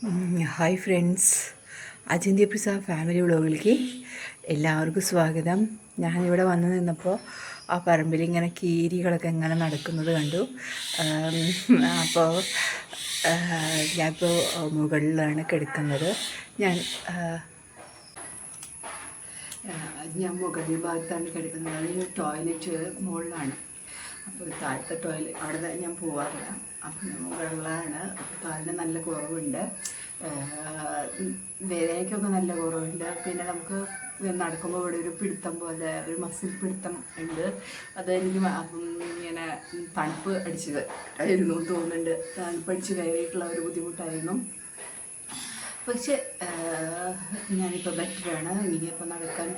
Hi friends, അജിന്ത്യ pizza family വ്ളോഗിലേക്ക് എല്ലാവർക്കും സ്വാഗതം. ഞാനിവിടെ വന്ന് നിന്നപ്പോൾ ആ പറമ്പിൽ ഇങ്ങനെ കീരികളൊക്കെ ഇങ്ങനെ നടക്കുന്നത് കണ്ടു. അപ്പോൾ ഞാനിപ്പോൾ മുകളിലാണ് കിടക്കുന്നത്. ഞാൻ മുകളിൽ ഭാഗത്താണ് കിടക്കുന്നത്. അത് ടോയ്ലറ്റ് മുകളിലാണ്. അപ്പോൾ താഴത്തെ ടോയ്ലറ്റ് അവിടെ ഞാൻ പോവാറില്ല. അപ്പം മുകളിലാണ്. കാലിന് നല്ല കുറവുണ്ട്, വേദനയ്ക്കൊക്കെ നല്ല കുറവുണ്ട്. പിന്നെ നമുക്ക് നടക്കുമ്പോൾ ഇവിടെ ഒരു പിടുത്തം പോലെ, ഒരു മസിൽ പിടുത്തം ഉണ്ട്. അതെനിക്ക് ഇങ്ങനെ തണുപ്പ് അടിച്ചത് ആയിരുന്നു തോന്നുന്നുണ്ട്. തണുപ്പടിച്ച് കയറിയിട്ടുള്ള ഒരു ബുദ്ധിമുട്ടായിരുന്നു. പക്ഷെ ഞാനിപ്പോൾ ബെറ്ററാണ്. ഇനിയിപ്പോൾ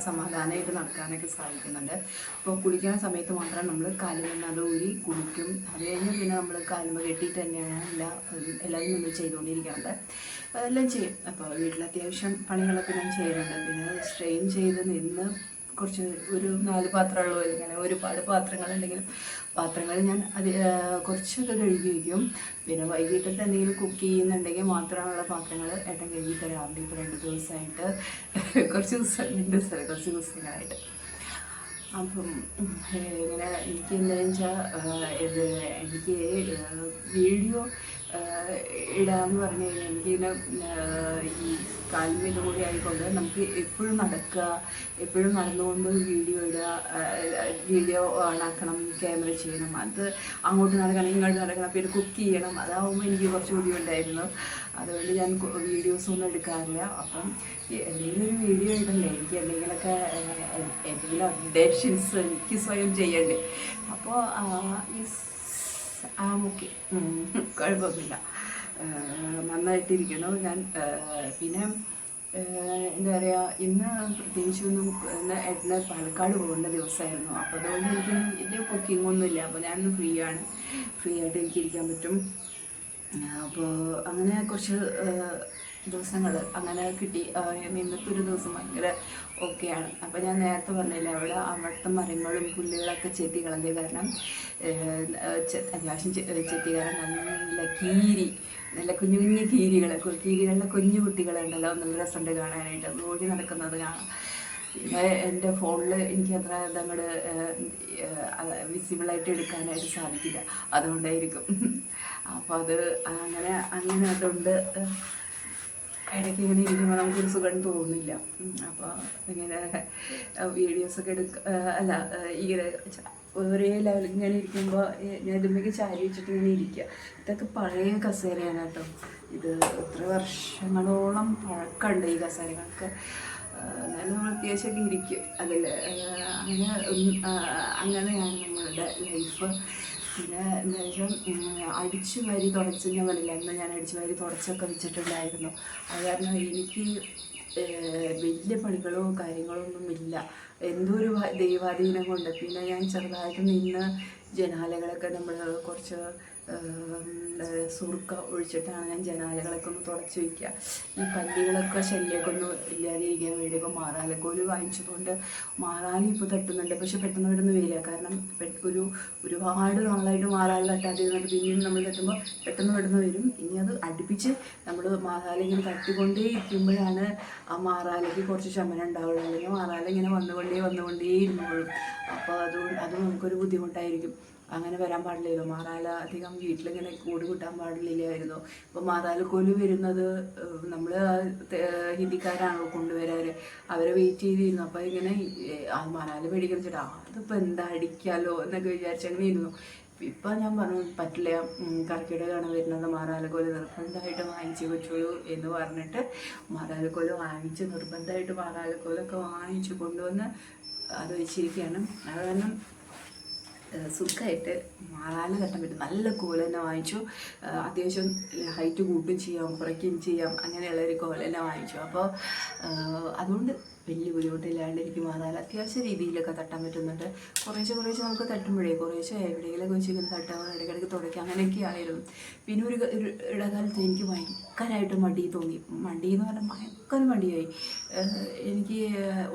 സമാധാനമായിട്ട് നടക്കാനൊക്കെ സാധിക്കുന്നുണ്ട്. അപ്പോൾ കുളിക്കുന്ന സമയത്ത് മാത്രം നമ്മൾ കാലിൽ നിന്ന് അത് ഊരി കുളിക്കും. അത് കഴിഞ്ഞ് പിന്നെ നമ്മൾ കാലുമ കെട്ടിയിട്ട് തന്നെയാണ് എല്ലാവരും നമ്മൾ ചെയ്തുകൊണ്ടിരിക്കുന്നത്. അതെല്ലാം ചെയ്യും. അപ്പോൾ വീട്ടിൽ അത്യാവശ്യം പണികളൊക്കെ ഞാൻ ചെയ്യുന്നുണ്ട്. പിന്നെ സ്ട്രെയിൻ ചെയ്ത് നിന്ന് കുറച്ച് ഒരു 4 പാത്രമുള്ളൂ. ഇങ്ങനെ ഒരുപാട് പാത്രങ്ങളുണ്ടെങ്കിലും പാത്രങ്ങൾ ഞാൻ കുറച്ചൊക്കെ കഴുകി വയ്ക്കും. പിന്നെ വൈകിട്ടത്തെ എന്തെങ്കിലും കുക്ക് ചെയ്യുന്നുണ്ടെങ്കിൽ മാത്രമുള്ള പാത്രങ്ങൾ ഏട്ടൻ കഴുകി തരാറുണ്ട്. ഇപ്പോൾ 2 ദിവസമായിട്ട്, കുറച്ച് ദിവസങ്ങളായിട്ട്. അപ്പം ഇങ്ങനെ എനിക്ക് എന്താണെന്ന് വെച്ചാൽ എനിക്ക് വീഡിയോ ഇടാമെന്ന് പറഞ്ഞു കഴിഞ്ഞാൽ എനിക്കിങ്ങനെ ഈ കാലിന് ഇതും കൂടി ആയിക്കൊണ്ട് നമുക്ക് എപ്പോഴും നടക്കുക, എപ്പോഴും നടന്നുകൊണ്ട് വീഡിയോ ഓണാക്കണം, ക്യാമറ ചെയ്യണം, അത് അങ്ങോട്ട് നടക്കണം ഇങ്ങോട്ട് നടക്കണം, പിന്നെ കുക്ക് ചെയ്യണം. അതാവുമ്പോൾ എനിക്ക് കുറച്ച് ബുദ്ധിമുട്ടായിരുന്നു. അതുകൊണ്ട് ഞാൻ വീഡിയോസൊന്നും എടുക്കാറില്ല. അപ്പം എന്തെങ്കിലും ഒരു വീഡിയോ ഇടണ്ടേ, എനിക്ക് എന്തെങ്കിലും അപ്ഡേഷൻസ് എനിക്ക് സ്വയം ചെയ്യണ്ടേ. അപ്പോൾ ഓക്കെ, കുഴപ്പമൊന്നുമില്ല, നന്നായിട്ടിരിക്കുന്നു ഞാൻ. പിന്നെ എന്താ പറയുക, ഇന്ന് പ്രത്യേകിച്ചൊന്നും ഏട്ടന് പാലക്കാട് പോകേണ്ട ദിവസമായിരുന്നു. അപ്പോൾ അതുകൊണ്ട് എനിക്ക് വലിയ കുക്കിങ്ങൊന്നുമില്ല. അപ്പോൾ ഞാനിന്ന് ഫ്രീ ആയിട്ട് എനിക്ക് ഇരിക്കാൻ പറ്റും. അപ്പോൾ അങ്ങനെ കുറച്ച് ദിവസങ്ങൾ അങ്ങനെ കിട്ടി. ഇന്നത്തെ ഒരു ദിവസം ഭയങ്കര ഓക്കെയാണ്. അപ്പോൾ ഞാൻ നേരത്തെ പറഞ്ഞില്ല, അവിടുത്തെ മരങ്ങളും പുല്ലുകളൊക്കെ ചെത്തി കളഞ്ഞ കാരണം, അത്യാവശ്യം ചെത്തി കാരണം നല്ല കുഞ്ഞു കുഞ്ഞു കീരികളുടെ കുഞ്ഞു കുട്ടികളുണ്ടല്ലോ, നല്ല രസമുണ്ട് കാണാനായിട്ട്. ഓടി നടക്കുന്നത് കാണാം. പിന്നെ എൻ്റെ ഫോണിൽ എനിക്ക് അത്ര ഇതങ്ങോട്ട് വിസിബിളായിട്ട് എടുക്കാനായിട്ട് സാധിക്കില്ല, അതുകൊണ്ടായിരിക്കും. അപ്പോൾ അങ്ങനെ അതുകൊണ്ട് ഇടയ്ക്ക് ഇങ്ങനെ ഇരിക്കുമ്പോൾ നമുക്കൊരു സുഖം തോന്നില്ല. അപ്പോൾ ഇങ്ങനെ വീഡിയോസൊക്കെ ഇങ്ങനെ ഒരേ ലെവലിൽ ഇങ്ങനെ ഇരിക്കുമ്പോൾ ഞാൻ ഇതുമ്മേക്ക് ചാരി വെച്ചിട്ട് ഇങ്ങനെ ഇരിക്കുക. ഇതൊക്കെ പഴയ കസേരയാണ് കേട്ടോ. ഇത് എത്ര വർഷങ്ങളോളം പഴക്കമുണ്ട് ഈ കസേരകൾക്ക്. എന്നാലും നമ്മൾ അത്യാവശ്യമൊക്കെ ഇരിക്കും അതിൽ. അങ്ങനെയാണ് നമ്മളുടെ ലൈഫ്. പിന്നെ എന്താ വെച്ചാൽ അടിച്ചു വാരി തുടച്ച്, ഞാൻ പറഞ്ഞില്ല എന്നാൽ ഞാൻ അടിച്ചു വാരി തുടച്ചൊക്കെ വെച്ചിട്ടുണ്ടായിരുന്നു. അത് കാരണം എനിക്ക് വലിയ പണികളോ കാര്യങ്ങളോ ഒന്നുമില്ല. എന്തോ ഒരു ദൈവാധീനം കൊണ്ട്. പിന്നെ ഞാൻ ചെറുതായിട്ട് നിന്ന് ജനാലകളൊക്കെ നമ്മൾ കുറച്ച് സുറുക്ക ഒഴിച്ചിട്ടാണ് ഞാൻ ജനാലകളൊക്കെ ഒന്ന് തുടച്ച് വയ്ക്കുക. ഈ പല്ലികളൊക്കെ ശല്യമൊക്കെ ഒന്ന് ഇല്ലാതിരിക്കാൻ വേണ്ടി ഇപ്പോൾ മാറാലക്കോല് വാങ്ങിച്ചതുകൊണ്ട് മാറാലി ഇപ്പോൾ തട്ടുന്നുണ്ട്. പക്ഷെ പെട്ടെന്ന് വരിക, കാരണം ഒരുപാട് നാളായിട്ട് മാറാല തട്ടാതിരുന്നിട്ട് പിന്നെയും നമ്മൾ തട്ടുമ്പോൾ പെട്ടെന്ന് വരും. ഇനി അത് അടുപ്പിച്ച് നമ്മൾ മാറാല ഇങ്ങനെ തട്ടിക്കൊണ്ടേ ഇരിക്കുമ്പോഴാണ് ആ മാറാലയ്ക്ക് കുറച്ച് ശമനം ഉണ്ടാവുള്ളൂ. അല്ലെങ്കിൽ മാറാല ഇങ്ങനെ വന്നുകൊണ്ടേ ഇരുന്നോളും. അപ്പോൾ അത് നമുക്കൊരു ബുദ്ധിമുട്ടായിരിക്കും. അങ്ങനെ വരാൻ പാടില്ലല്ലോ. മാറാല അധികം വീട്ടിലിങ്ങനെ കൂട് കൂട്ടാൻ പാടില്ലായിരുന്നു. ഇപ്പോൾ മാറാലക്കോല് വരുന്നത് നമ്മൾ ഹിന്ദിക്കാരാണല്ലോ കൊണ്ടുവരാറ്, അവരെ വെയിറ്റ് ചെയ്തിരുന്നു. അപ്പോൾ ഇങ്ങനെ മാറാല മേടിക്കണം ചേട്ടാ, അതിപ്പോൾ എന്താ അടിക്കാമല്ലോ എന്നൊക്കെ വിചാരിച്ചങ്ങനെ ഇരുന്നു. ഇപ്പം ഞാൻ പറഞ്ഞു പറ്റില്ല, കർക്കിടകമാണ് വരുന്നത്, മാറാലക്കോല് നിർബന്ധമായിട്ട് വാങ്ങിച്ച് വെച്ചോളൂ എന്ന് പറഞ്ഞിട്ട് മാറാലക്കോല് നിർബന്ധമായിട്ട് മാറാലക്കോലൊക്കെ വാങ്ങിച്ച് കൊണ്ടുവന്ന് അത് വെച്ചിരിക്കുകയാണ്. അത് കാരണം സുഖമായിട്ട് മാറാല തട്ടാൻ പറ്റും. നല്ല കോല തന്നെ വാങ്ങിച്ചു. അത്യാവശ്യം ഹൈറ്റ് കൂട്ടുകയും ചെയ്യാം, കുറയ്ക്കുകയും ചെയ്യാം, അങ്ങനെയുള്ളൊരു കോല തന്നെ വാങ്ങിച്ചു. അപ്പോൾ അതുകൊണ്ട് വലിയ ബുദ്ധിമുട്ടില്ലാണ്ട് എനിക്ക് മാറാല അത്യാവശ്യ രീതിയിലൊക്കെ തട്ടാൻ പറ്റുന്നുണ്ട്. കുറേശ്ശെ നമുക്ക് തട്ടുമ്പോഴേ കുറേശ്ശെ എവിടെയെങ്കിലൊക്കെ വെച്ച് ഇങ്ങനെ തട്ടാൻ ഇടയ്ക്കിടയ്ക്ക് തുടയ്ക്കുക, അങ്ങനെയൊക്കെ ആയിരുന്നു. പിന്നെ ഒരു ഇടകാലത്ത് എനിക്ക് ഭയങ്കരമായിട്ട് മടി തോന്നി. മടി എന്ന് പറഞ്ഞാൽ ഭയങ്കര മടിയായി. എനിക്ക്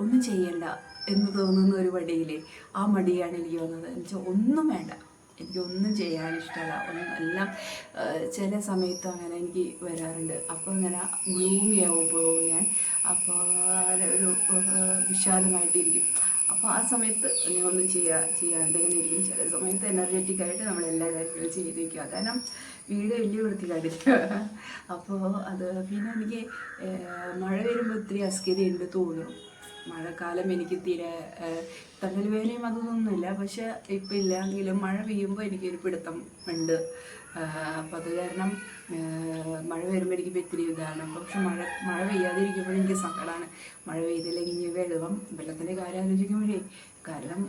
ഒന്നും ചെയ്യണ്ട എന്ന് തോന്നുന്ന ഒരു മടിയില്ലേ, ആ മടിയാണ് എനിക്ക് വന്നത്. എന്നുവെച്ചാൽ ഒന്നും വേണ്ട, എനിക്കൊന്നും ചെയ്യാൻ ഇഷ്ടമല്ല. ഒന്നും എല്ലാം ചില സമയത്ത് അങ്ങനെ എനിക്ക് വരാറുണ്ട്. അപ്പോൾ ഇങ്ങനെ ഗ്ലൂമിയാവും പോകും ഞാൻ. അപ്പോൾ ഒരു വിശാലമായിട്ടിരിക്കും. അപ്പോൾ ആ സമയത്ത് ഒന്നും ചെയ്യാണ്ട് ഇങ്ങനെ ഇരിക്കും. ചില സമയത്ത് എനർജറ്റിക് ആയിട്ട് നമ്മളെല്ലാ കാര്യങ്ങളും ചെയ്ത് വയ്ക്കുക. കാരണം വീട് വലിയ വൃത്തിക്കാട്ടിരിക്കുക. അപ്പോൾ അത് പിന്നെ എനിക്ക് മഴ വരുമ്പോൾ ഒത്തിരി അസ്കതയുണ്ട് തോന്നും. മഴക്കാലം എനിക്ക് തീരെ തണൽ വേനയും അതൊന്നുമില്ല. പക്ഷെ ഇപ്പം ഇല്ലെങ്കിലും മഴ പെയ്യുമ്പോൾ എനിക്കൊരു പിടുത്തം ഉണ്ട്. അപ്പം അത് കാരണം മഴ വരുമ്പോൾ എനിക്ക് ഇത്തിരി ഇതാണ്. പക്ഷെ മഴ പെയ്യാതിരിക്കുമ്പോൾ എനിക്ക് സങ്കടമാണ്. മഴ പെയ്തില്ലെങ്കിൽ വെള്ളത്തിൻ്റെ കാര്യം ആലോചിക്കുമ്പോഴേ, കാരണം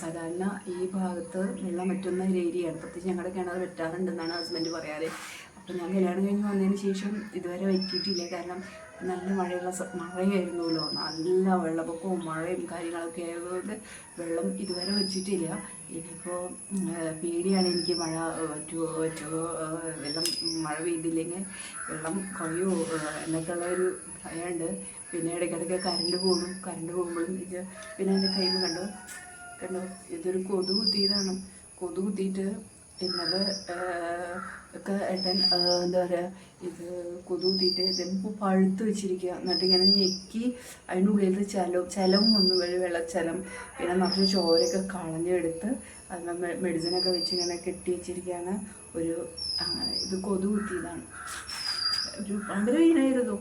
സാധാരണ ഈ ഭാഗത്ത് വെള്ളം വറ്റുന്ന ഒരു ഏരിയയാണ്. പ്രത്യേകിച്ച് ഞങ്ങളുടെ കിണർ വെറ്റാറുണ്ടെന്നാണ് ഹസ്ബൻഡ് പറയാറ്. അപ്പം ഞാൻ കല്യാണം കഴിഞ്ഞ് വന്നതിന് ശേഷം ഇതുവരെ വറ്റിയിട്ടില്ല. കാരണം നല്ല മഴയായിരുന്നല്ലോ, നല്ല വെള്ളപ്പൊക്കവും മഴയും കാര്യങ്ങളൊക്കെ ആയതുകൊണ്ട് വെള്ളം ഇതുവരെ വെച്ചിട്ടില്ല. ഇനിയിപ്പോൾ പേടിയാണ് എനിക്ക്, മഴ വറ്റുമോ വെള്ളം മഴ പെയ്തില്ലെങ്കിൽ വെള്ളം കുറയുമോ എന്നൊക്കെയുള്ളൊരു ഭയമുണ്ട്. പിന്നെ ഇടയ്ക്കിടയ്ക്ക് കറണ്ട് പോകുമ്പോഴും ഇത് പിന്നെ എൻ്റെ കയ്യിൽ കണ്ടോ ഇതൊരു കൊതു കുത്തിയതാണ്. കൊതു കുത്തിയിട്ട് ഇന്നലെ ഒക്കെ ഏട്ടൻ എന്താ പറയുക, ഇത് കൊതു കുത്തിയിട്ട് ഇതിപ്പോൾ പഴുത്ത് വെച്ചിരിക്കുക. എന്നിട്ട് ഇങ്ങനെ ഞെക്കി അതിൻ്റെ ഉള്ളിലത്തെ ചലം വന്നു, വെള്ളച്ചലം. പിന്നെ നിറച്ച് ചോരയൊക്കെ കളഞ്ഞെടുത്ത് അത് മെഡിസിനൊക്കെ വെച്ച് ഇങ്ങനെ കെട്ടി വെച്ചിരിക്കുകയാണ്. അങ്ങനെ ഇത് കൊതു കുത്തിയതാണ്. ഒരു ഭയങ്കര വേദനയായിരുന്നു,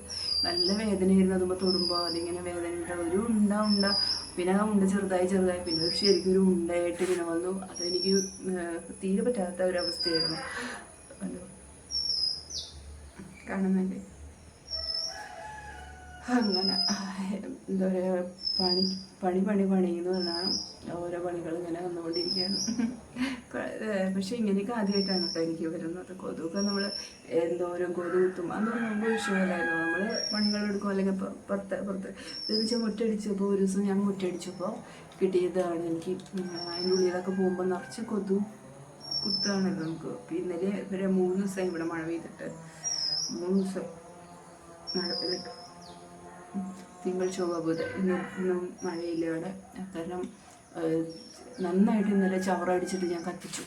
നല്ല വേദനയായിരുന്നു. അതുമ്പോൾ തൊടുമ്പോൾ അതിങ്ങനെ വേദന ഒരു ഉണ്ട പിന്നെ ആ ഉണ്ട ചെറുതായി പിന്നെ ശരിക്കും ഒരു ഉണ്ടയായിട്ട് ഇങ്ങനെ വന്നു. അതെനിക്ക് തീരെ പറ്റാത്ത ഒരവസ്ഥയായിരുന്നു. കാണുന്നുണ്ട്. അങ്ങനെ എന്താ പറയുക, പണി എന്ന് പറഞ്ഞാൽ ഓരോ പണികൾ ഇങ്ങനെ വന്നുകൊണ്ടിരിക്കുകയാണ്. പക്ഷെ ഇങ്ങനെയൊക്കെ ആദ്യമായിട്ടാണ് കേട്ടോ എനിക്ക് വരുന്നത്. കൊതുകൊക്കെ നമ്മൾ എന്തോരം കൊതു കുത്തും അതൊന്നും നമുക്ക് വിഷയമല്ലായിരുന്നു. നമ്മൾ പണികളെടുക്കും, അല്ലെങ്കിൽ പുറത്ത് ഇതെന്ന് വെച്ചാൽ മുറ്റടിച്ചപ്പോൾ ഒരു ദിവസം ഞാൻ മുറ്റടിച്ചപ്പോൾ കിട്ടിയതാണ് എനിക്ക്. അതിൻ്റെ ഉള്ളിലൊക്കെ പോകുമ്പോൾ നിറച്ച് കൊതു കുത്താണല്ലോ നമുക്ക്. ഇന്നലെ ഇവരെ 3 ദിവസമായി ഇവിടെ മഴ പെയ്തിട്ട്. 3 ദിവസം മഴ പെയ്തിട്ട് തിങ്കൾ ചൊവ്വ ബുധൻ ഇന്നും മഴയില്ല ഇവിടെ. കാരണം നന്നായിട്ട് ഇന്നലെ ചവറടിച്ചിട്ട് ഞാൻ കത്തിച്ചു.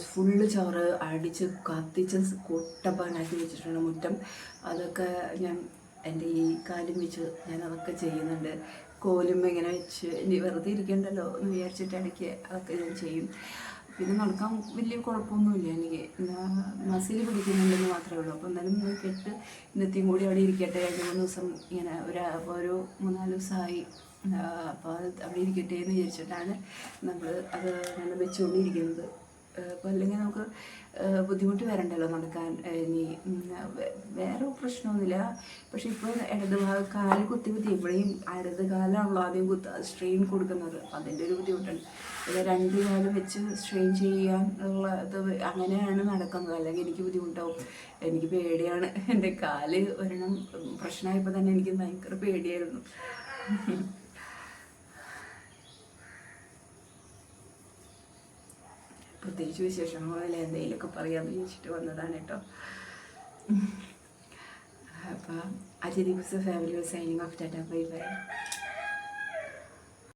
ഫുള്ള് ചവറ് അടിച്ച് കത്തിച്ച് കൊട്ടപ്പാനാക്കി വെച്ചിട്ടുണ്ട് മുറ്റം. അതൊക്കെ ഞാൻ എൻ്റെ ഈ കാലും വെച്ച് ഞാൻ അതൊക്കെ ചെയ്യുന്നുണ്ട്. കോലും ഇങ്ങനെ വെച്ച് ഇനി വെറുതെ ഇരിക്കണ്ടല്ലോ എന്ന് വിചാരിച്ചിട്ട് ഇടയ്ക്ക് അതൊക്കെ ഞാൻ ചെയ്യും. പിന്നെ നടക്കാൻ വലിയ കുഴപ്പമൊന്നുമില്ല എനിക്ക്, മസിൽ പിടിക്കുന്നുണ്ടെന്ന് മാത്രമേ ഉള്ളൂ. അപ്പോൾ എന്നാലും കെട്ട് ഇന്നത്തെയും കൂടി അവിടെ ഇരിക്കട്ടെ. 2-3 ദിവസം ഇങ്ങനെ ഒരു 3-4 ദിവസമായി. അപ്പോൾ അത് അവിടെ ഇരിക്കട്ടെ എന്ന് വിചാരിച്ചിട്ടാണ് നമ്മൾ അത് അങ്ങനെ വെച്ചുകൊണ്ടിരിക്കുന്നത്. അപ്പോൾ അല്ലെങ്കിൽ നമുക്ക് ബുദ്ധിമുട്ട് വരണ്ടല്ലോ നടക്കാൻ. ഇനി വേറെ പ്രശ്നമൊന്നുമില്ല. പക്ഷെ ഇപ്പോൾ കാല് കുത്തി ഇവിടെയും ഇടത് കാലാണല്ലോ ആദ്യം സ്ട്രെയിൻ കൊടുക്കുന്നത്. അതിൻ്റെ ഒരു ബുദ്ധിമുട്ടുണ്ട്. ഇത് 2 കാലം വെച്ച് സ്ട്രെയിൻ ചെയ്യാൻ ഉള്ളത് അങ്ങനെയാണ് നടക്കുന്നത്. അല്ലെങ്കിൽ എനിക്ക് ബുദ്ധിമുട്ടാവും. എനിക്ക് പേടിയാണ്. എൻ്റെ കാല് ഒരെണ്ണം പ്രശ്നമായപ്പോൾ തന്നെ എനിക്ക് ഭയങ്കര പേടിയായിരുന്നു. പ്രത്യേകിച്ച് വിശേഷങ്ങളില്ല, എന്തെങ്കിലുമൊക്കെ പറയാമെന്ന് ചോദിച്ചിട്ട് വന്നതാണ് കേട്ടോ. അപ്പോൾ അജയ് ദിവസം family signing off Tata bye bye.